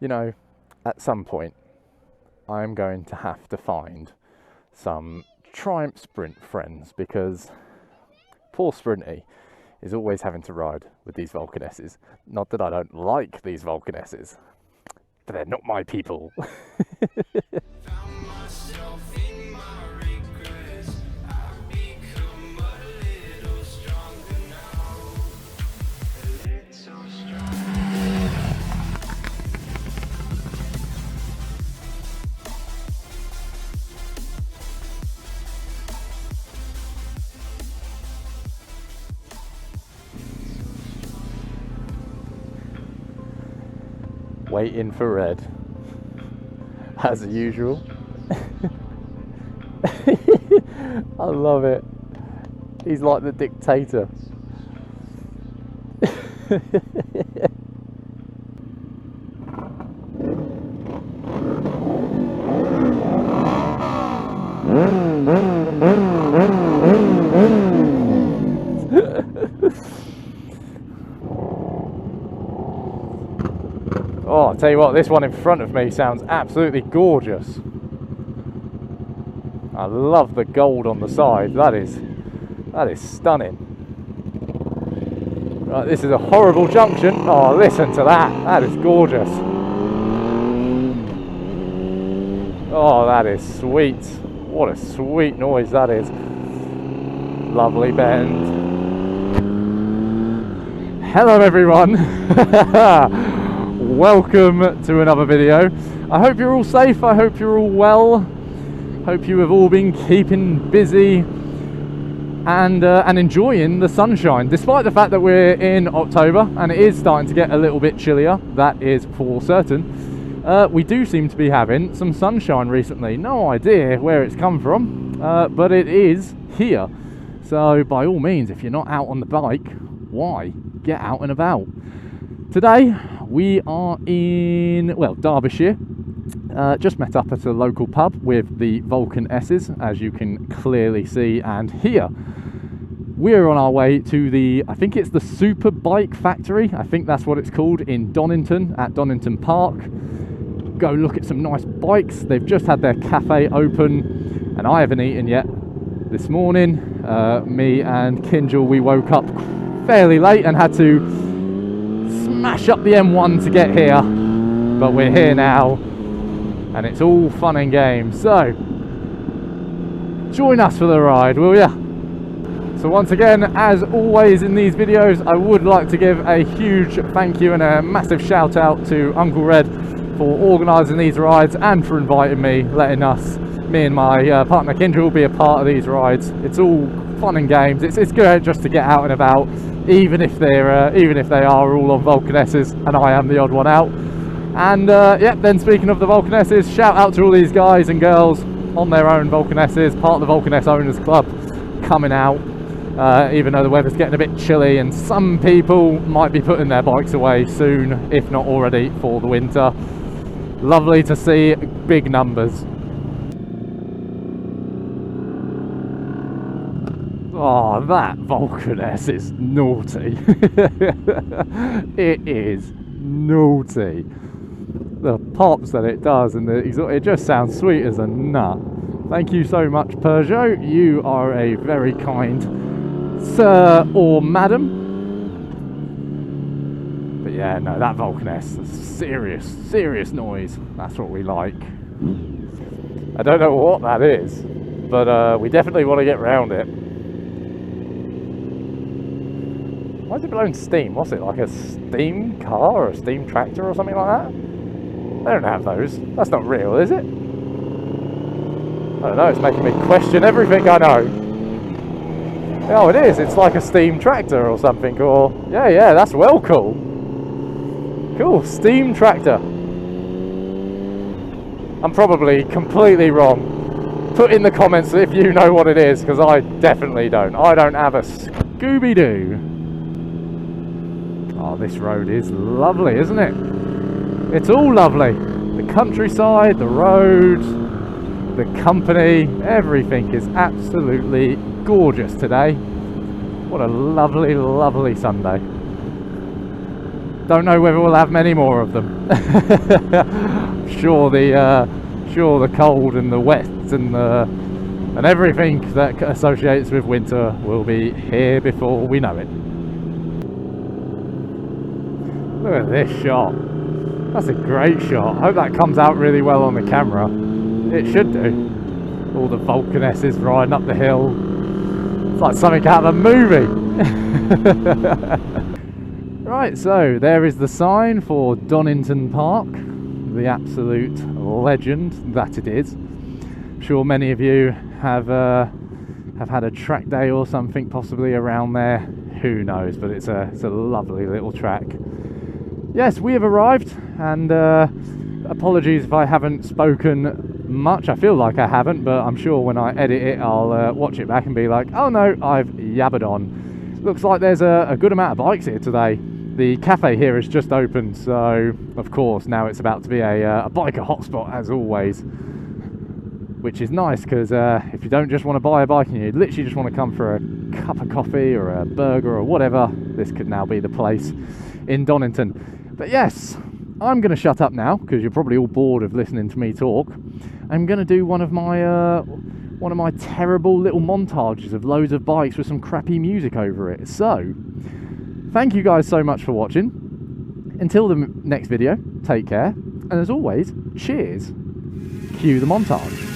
You know, at some point, I'm going to have to find some Triumph Sprint friends, because poor Sprinty is always having to ride with these Vulcan S's. Not that I don't like these Vulcan S's, but they're not my people. Waiting for Red, as usual. I love it. He's like the dictator. Oh, I'll tell you what, this one in front of me sounds absolutely gorgeous. I love the gold on the side. That is stunning. Right, this is a horrible junction. Oh, listen to that. That is gorgeous. Oh, that is sweet. What a sweet noise that is. Lovely bend. Hello everyone. Welcome to another video. I hope you're all safe. I hope you're all well. Hope you have all been keeping busy and enjoying the sunshine, despite the fact that we're in October and it is starting to get a little bit chillier. That is for certain. We do seem to be having some sunshine recently. No idea where it's come from, but it is here. So by all means, if you're not out on the bike, why? Get out and about. Today we are in, well, Derbyshire. Just met up at a local pub with the Vulcan S's, as you can clearly see and hear. We're on our way to the, I think it's the Superbike factory, I think that's what it's called, in Donington, at Donington Park. Go look at some nice bikes. They've just had their cafe open and I haven't eaten yet. This morning, me and Kinjal, we woke up fairly late and had to smash up the M1 to get here, but we're here now and it's all fun and games. So join us for the ride, will ya? So once again, as always in these videos, I would like to give a huge thank you and a massive shout out to UncleRed for organising these rides and for inviting me, letting us, me and my partner Kindra, will be a part of these rides. It's all fun and games. It's good just to get out and about, even if they are all on Vulcan S's and I am the odd one out. And yeah, then speaking of the Vulcan S's, shout out to all these guys and girls on their own Vulcan S's, part of the Vulcan S Owners Club, coming out, even though the weather's getting a bit chilly and some people might be putting their bikes away soon, if not already, for the winter. Lovely to see big numbers. Oh, that Vulcan S is naughty. It is naughty. The pops that it does and it just sounds sweet as a nut. Thank you so much, Peugeot. You are a very kind sir or madam. But yeah, no, that Vulcan S is serious noise. That's what we like. I don't know what that is, but we definitely want to get round it. Why is it blowing steam? What's it, like a steam car or a steam tractor or something like that? They don't have those. That's not real, is it? I don't know, it's making me question everything I know. Oh, it is. It's like a steam tractor or something. Or yeah, that's well cool. Cool, steam tractor. I'm probably completely wrong. Put in the comments if you know what it is, because I definitely don't. I don't have a Scooby-Doo. Oh, this road is lovely, isn't it? It's all lovely. The countryside, the road, the company, everything is absolutely gorgeous today. What a lovely, lovely Sunday. Don't know whether we'll have many more of them. Sure the cold and the wet and everything that associates with winter will be here before we know it. Look at this shot. That's a great shot. I hope that comes out really well on the camera. It should do. All the Vulcan S's riding up the hill. It's like something out of a movie. Right, so there is the sign for Donington Park, the absolute legend that it is. I'm sure many of you have had a track day or something possibly around there. Who knows, but it's a lovely little track. Yes, we have arrived, and apologies if I haven't spoken much. I feel like I haven't, but I'm sure when I edit it I'll watch it back and be like, oh no, I've yabbered on. Looks like there's a good amount of bikes here today. The cafe here has just opened, so of course now it's about to be a biker hotspot as always, which is nice because if you don't just want to buy a bike and you literally just want to come for a cup of coffee or a burger or whatever, this could now be the place in Donington. But yes, I'm going to shut up now because you're probably all bored of listening to me talk. I'm going to do one of my terrible little montages of loads of bikes with some crappy music over it. So thank you guys so much for watching. Until the next video, take care, and as always, cheers. Cue the montage.